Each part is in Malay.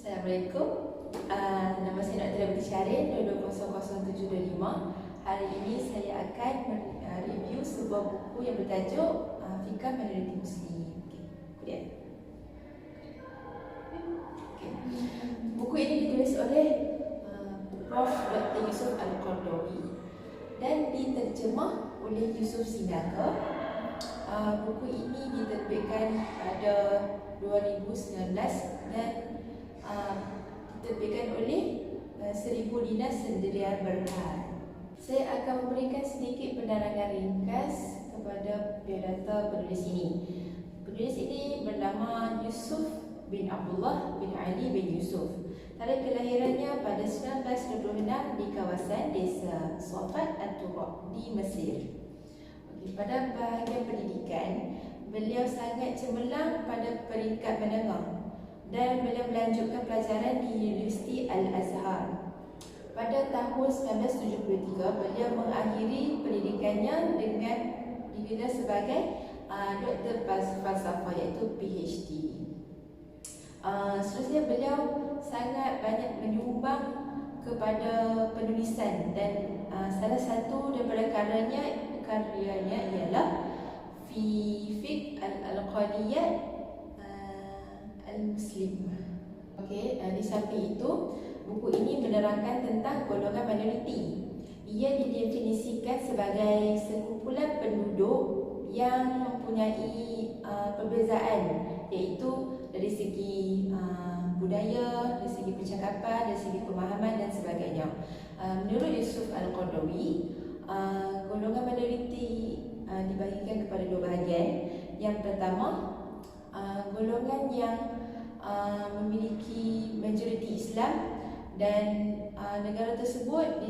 Assalamualaikum. Nama saya Dr. Abdi Syarin 220075. Hari ini saya akan review sebuah buku yang bertajuk Fiqh Minoriti Muslim. Kemudian buku ini ditulis oleh Prof. Dr. Yusuf Al-Qardawi dan diterjemah oleh Yusuf Sinaga. Buku ini diterbitkan pada 2019 dan diterbitkan oleh Seribu Dinas Sendirian Berhad. Saya akan memberikan sedikit penerangan ringkas kepada biodata penulis ini. Penulis ini bernama Yusuf bin Abdullah bin Ali bin Yusuf. Tarikh kelahirannya pada 1926 di kawasan desa Safat At-Turab di Mesir. Pada bahagian pendidikan, beliau sangat cemerlang pada peringkat menengah dan beliau melanjutkan pelajaran di Universiti Al-Azhar. Pada tahun 1973, beliau mengakhiri pendidikannya dengan digelar sebagai Doktor Falsafah iaitu PhD. Seterusnya beliau sangat banyak menyumbang kepada penulisan dan salah satu daripada karyanya ialah Fi Fiqh Al-Qadiyat Al-Muslim. Di samping itu, buku ini menerangkan tentang golongan minoriti. Ia didefinisikan sebagai sekumpulan penduduk yang mempunyai perbezaan, iaitu dari segi budaya, dari segi percakapan, dari segi pemahaman dan sebagainya. Menurut Yusuf Al-Qardawi, golongan minoriti dibahagikan kepada dua bahagian. Yang pertama, golongan yang memiliki majoriti Islam dan negara tersebut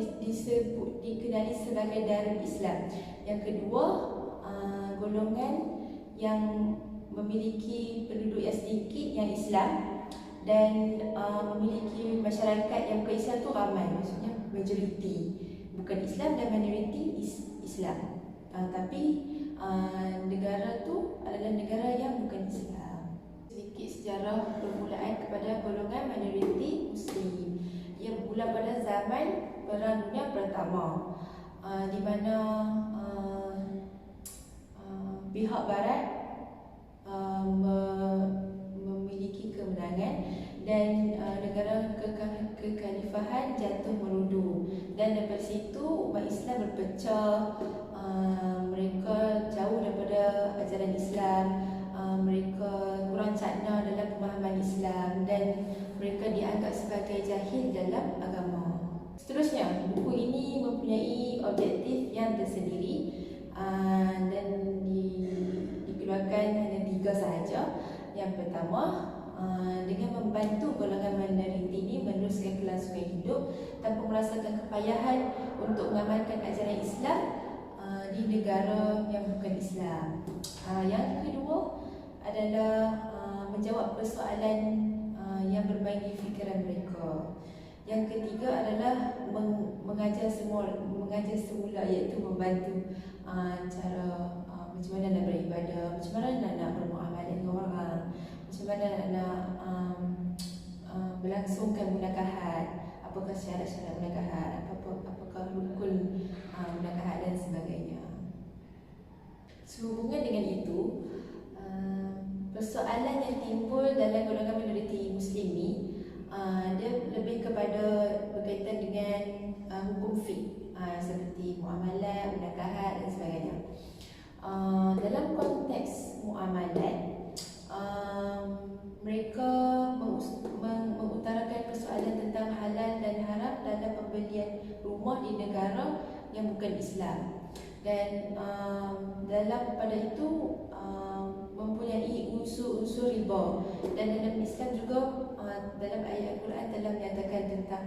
dikenali sebagai Darul Islam. Yang kedua, golongan yang memiliki penduduk yang sedikit yang Islam dan memiliki masyarakat yang bukan Islam tu ramai, maksudnya majoriti bukan Islam dan minoriti Islam. Tapi negara tu adalah negara yang bukan Islam. Sedikit sejarah permulaan kepada golongan minoriti Muslim. Ia bermula pada zaman Perang Dunia Pertama, di mana pihak Barat memiliki kemenangan dan negara kekhalifahan jatuh merudu, dan daripada situ umat Islam berpecah. Mereka jauh daripada ajaran Islam, mereka kurang cakna dalam pemahaman Islam dan mereka dianggap sebagai jahil dalam agama. Seterusnya, buku ini mempunyai objektif yang tersendiri dan dikeluarkan hanya 3 sahaja. Yang pertama, dengan membantu golongan minoriti ini meneruskan kelangsungan hidup tanpa merasakan kepayahan untuk mengamalkan ajaran Islam di negara yang bukan Islam. Yang kedua adalah menjawab persoalan yang bermain di fikiran mereka. Yang ketiga adalah mengajar semula, iaitu membantu cara macam mana nak beribadah, macam mana nak bermuamalah dengan orang, macam mana nak berlangsungkan munakahat, apakah syarat-syarat munakahat, apakah rukun munakahat dan sebagainya. Sehubungan dengan itu, persoalan yang timbul dalam golongan minoriti Muslim ni dia lebih kepada berkaitan dengan hukum fiqh, seperti muamalat, munakahat dan sebagainya. Dalam konteks muamalat, mereka mengutarakan persoalan tentang halal dan haram dalam pembelian rumah di negara yang bukan Islam, dan pada itu mempunyai unsur-unsur riba, dan dalam Islam juga dalam ayat Al-Quran telah menyatakan tentang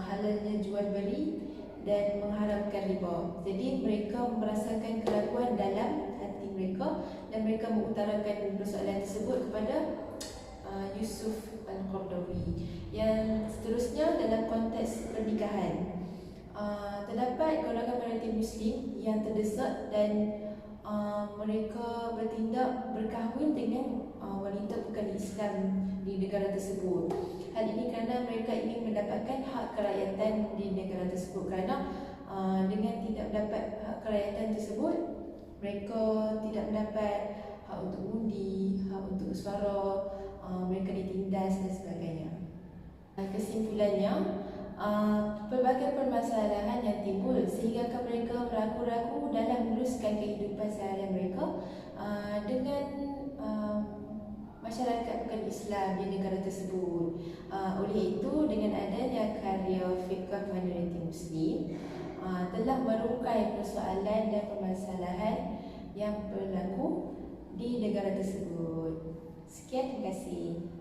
halalnya jual beli dan mengharamkan riba. Jadi mereka merasakan keraguan dalam hati mereka dan mereka mengutarakan persoalan tersebut kepada Yusuf Al-Qardawi. Yang seterusnya, dalam konteks pernikahan, terdapat golongan minoriti Muslim yang terdesak dan mereka bertindak berkahwin dengan wanita bukan Islam di negara tersebut. Hal ini kerana mereka ingin mendapatkan hak kerakyatan di negara tersebut, kerana dengan tidak mendapat hak kerakyatan tersebut, mereka tidak mendapat hak untuk undi, hak untuk bersuara, mereka ditindas dan sebagainya. Kesimpulannya, pelbagai permasalahan yang timbul sehingga mereka ragu-ragu dalam meneruskan kehidupan seharian mereka dengan masyarakat bukan Islam di negara tersebut. Oleh itu, dengan adanya karya Fiqh Minoriti Muslim telah merungkai persoalan dan permasalahan yang berlaku di negara tersebut. Sekian, terima kasih.